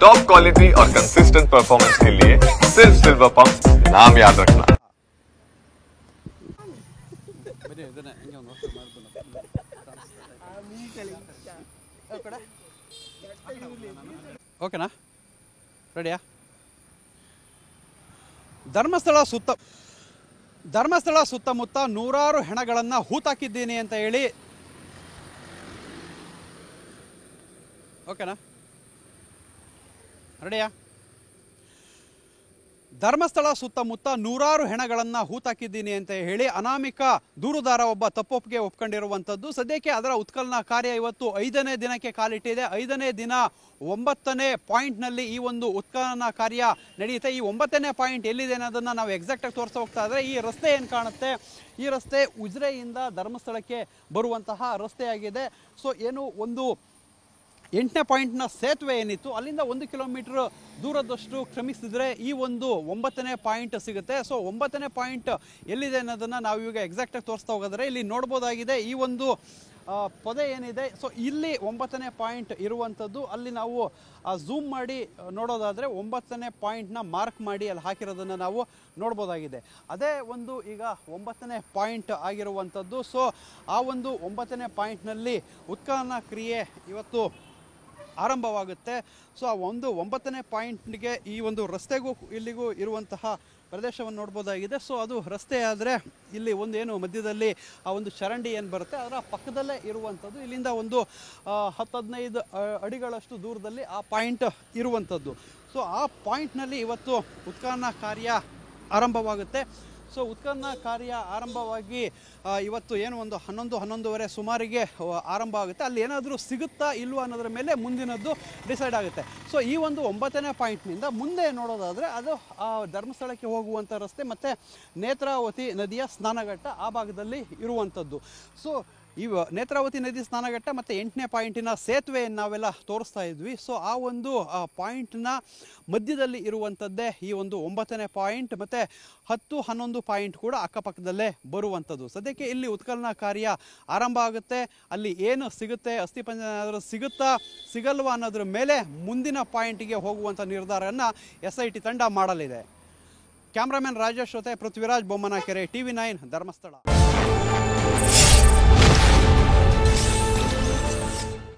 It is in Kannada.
टॉप क्वालिटी और कंसिस्टेंट परफॉर्मेंस के लिए सिर्फ सिल्वर पंप नाम याद रखना। ಓಕೆನಾ, ರೆಡಿಯಾ? ಧರ್ಮಸ್ಥಳ ಸುತ್ತಮುತ್ತ ನೂರಾರು ಹೆಣಗಳನ್ನು ಹೂತಾಕಿದ್ದೀನಿ ಅಂತ ಹೇಳಿ, ಓಕೆನಾ, ರೆಡಿಯಾ? ಧರ್ಮಸ್ಥಳ ಸುತ್ತಮುತ್ತ ನೂರಾರು ಹೆಣಗಳನ್ನು ಹೂತಾಕಿದ್ದೀನಿ ಅಂತ ಹೇಳಿ ಅನಾಮಿಕ ದೂರುದಾರ ಒಬ್ಬ ತಪ್ಪೊಪ್ಪಿಗೆ ಒಪ್ಕೊಂಡಿರುವಂಥದ್ದು. ಸದ್ಯಕ್ಕೆ ಅದರ ಉತ್ಖನನ ಕಾರ್ಯ ಇವತ್ತು 5ನೇ ದಿನಕ್ಕೆ ಕಾಲಿಟ್ಟಿದೆ. 5ನೇ ದಿನ 9ನೇ ಪಾಯಿಂಟ್ನಲ್ಲಿ ಈ ಒಂದು ಉತ್ಖನನ ಕಾರ್ಯ ನಡೆಯುತ್ತೆ. ಈ 9ನೇ ಪಾಯಿಂಟ್ ಎಲ್ಲಿದೆ ಅನ್ನೋದನ್ನು ನಾವು ಎಕ್ಸಾಕ್ಟಾಗಿ ತೋರಿಸ್ತಾ ಹೋಗ್ತಾ ಇದ್ದರೆ, ಈ ರಸ್ತೆ ಏನು ಕಾಣುತ್ತೆ, ಈ ರಸ್ತೆ ಉಜಿರೆಯಿಂದ ಧರ್ಮಸ್ಥಳಕ್ಕೆ ಬರುವಂತಹ ರಸ್ತೆಯಾಗಿದೆ. ಸೊ ಏನು ಒಂದು 8ನೇ ಪಾಯಿಂಟ್ನ ಸೇತುವೆ ಏನಿತ್ತು, ಅಲ್ಲಿಂದ 1 ಕಿಲೋಮೀಟರ್ ದೂರದಷ್ಟು ಕ್ರಮಿಸಿದರೆ ಈ ಒಂದು 9ನೇ ಪಾಯಿಂಟ್ ಸಿಗುತ್ತೆ. ಸೊ 9ನೇ ಪಾಯಿಂಟ್ ಎಲ್ಲಿದೆ ಅನ್ನೋದನ್ನು ನಾವು ಈಗ ಎಕ್ಸಾಕ್ಟಾಗಿ ತೋರಿಸ್ತಾ ಹೋಗೋದ್ರೆ ಇಲ್ಲಿ ನೋಡ್ಬೋದಾಗಿದೆ. ಈ ಒಂದು ಪೊದೆ ಏನಿದೆ, ಸೊ ಇಲ್ಲಿ 9ನೇ ಪಾಯಿಂಟ್ ಇರುವಂಥದ್ದು. ಅಲ್ಲಿ ನಾವು ಝೂಮ್ ಮಾಡಿ ನೋಡೋದಾದರೆ 9ನೇ ಪಾಯಿಂಟ್ನ ಮಾರ್ಕ್ ಮಾಡಿ ಅಲ್ಲಿ ಹಾಕಿರೋದನ್ನು ನಾವು ನೋಡ್ಬೋದಾಗಿದೆ. ಅದೇ ಒಂದು ಈಗ 9ನೇ ಪಾಯಿಂಟ್ ಆಗಿರುವಂಥದ್ದು. ಸೊ ಆ ಒಂದು 9ನೇ ಪಾಯಿಂಟ್ನಲ್ಲಿ ಉತ್ಖನನ ಕ್ರಿಯೆ ಇವತ್ತು ಆರಂಭವಾಗುತ್ತೆ. ಸೊ ಆ ಒಂದು 9ನೇ ಪಾಯಿಂಟ್ಗೆ ಈ ಒಂದು ರಸ್ತೆಗೂ ಇಲ್ಲಿಗೂ ಇರುವಂತಹ ಪ್ರದೇಶವನ್ನು ನೋಡ್ಬೋದಾಗಿದೆ. ಸೊ ಅದು ರಸ್ತೆ ಆದರೆ ಇಲ್ಲಿ ಏನು ಮಧ್ಯದಲ್ಲಿ ಆ ಒಂದು ಚರಂಡಿ ಏನು ಬರುತ್ತೆ ಅದರ ಪಕ್ಕದಲ್ಲೇ ಇರುವಂಥದ್ದು. ಇಲ್ಲಿಂದ ಒಂದು 10-15 ಅಡಿಗಳಷ್ಟು ದೂರದಲ್ಲಿ ಆ ಪಾಯಿಂಟ್ ಇರುವಂಥದ್ದು. ಸೊ ಆ ಪಾಯಿಂಟ್ನಲ್ಲಿ ಇವತ್ತು ಉತ್ಖನನ ಕಾರ್ಯ ಆರಂಭವಾಗುತ್ತೆ. ಸೊ ಉತ್ಖನನ ಕಾರ್ಯ ಆರಂಭವಾಗಿ ಇವತ್ತು ಒಂದು 11-11:30 ಸುಮಾರಿಗೆ ಆರಂಭ ಆಗುತ್ತೆ. ಅಲ್ಲಿ ಏನಾದರೂ ಸಿಗುತ್ತಾ ಇಲ್ವಾ ಅನ್ನೋದ್ರ ಮೇಲೆ ಮುಂದಿನದ್ದು ಡಿಸೈಡ್ ಆಗುತ್ತೆ. ಸೊ ಈ ಒಂದು 9ನೇ ಪಾಯಿಂಟ್ನಿಂದ ಮುಂದೆ ನೋಡೋದಾದರೆ ಅದು ಧರ್ಮಸ್ಥಳಕ್ಕೆ ಹೋಗುವಂಥ ರಸ್ತೆ ಮತ್ತು ನೇತ್ರಾವತಿ ನದಿಯ ಸ್ನಾನಘಟ್ಟ ಆ ಭಾಗದಲ್ಲಿ ಇರುವಂಥದ್ದು. ಸೊ ಈ ನೇತ್ರಾವತಿ ನದಿ ಸ್ನಾನಘಟ್ಟ ಮತ್ತು 8ನೇ ಪಾಯಿಂಟಿನ ಸೇತುವೆಯನ್ನು ನಾವೆಲ್ಲ ತೋರಿಸ್ತಾ ಇದ್ವಿ. ಸೊ ಆ ಒಂದು ಪಾಯಿಂಟ್ನ ಮಧ್ಯದಲ್ಲಿ ಇರುವಂಥದ್ದೇ ಈ ಒಂದು 9ನೇ ಪಾಯಿಂಟ್ ಮತ್ತು 10-11 ಪಾಯಿಂಟ್ ಕೂಡ ಅಕ್ಕಪಕ್ಕದಲ್ಲೇ ಬರುವಂಥದ್ದು. ಸದ್ಯಕ್ಕೆ ಇಲ್ಲಿ ಉತ್ಖನನ ಕಾರ್ಯ ಆರಂಭ ಆಗುತ್ತೆ. ಅಲ್ಲಿ ಏನು ಸಿಗುತ್ತೆ, ಅಸ್ಥಿಪಂಜರ ಏನಾದರೂ ಸಿಗುತ್ತಾ ಸಿಗಲ್ವಾ ಅನ್ನೋದ್ರ ಮೇಲೆ ಮುಂದಿನ ಪಾಯಿಂಟಿಗೆ ಹೋಗುವಂಥ ನಿರ್ಧಾರವನ್ನು SIT ತಂಡ ಮಾಡಲಿದೆ. ಕ್ಯಾಮ್ರಾಮನ್ ರಾಜೇಶ್ ಜೊತೆ ಪೃಥ್ವಿರಾಜ್ ಬೊಮ್ಮನಕೆರೆ, TV9 ಧರ್ಮಸ್ಥಳ.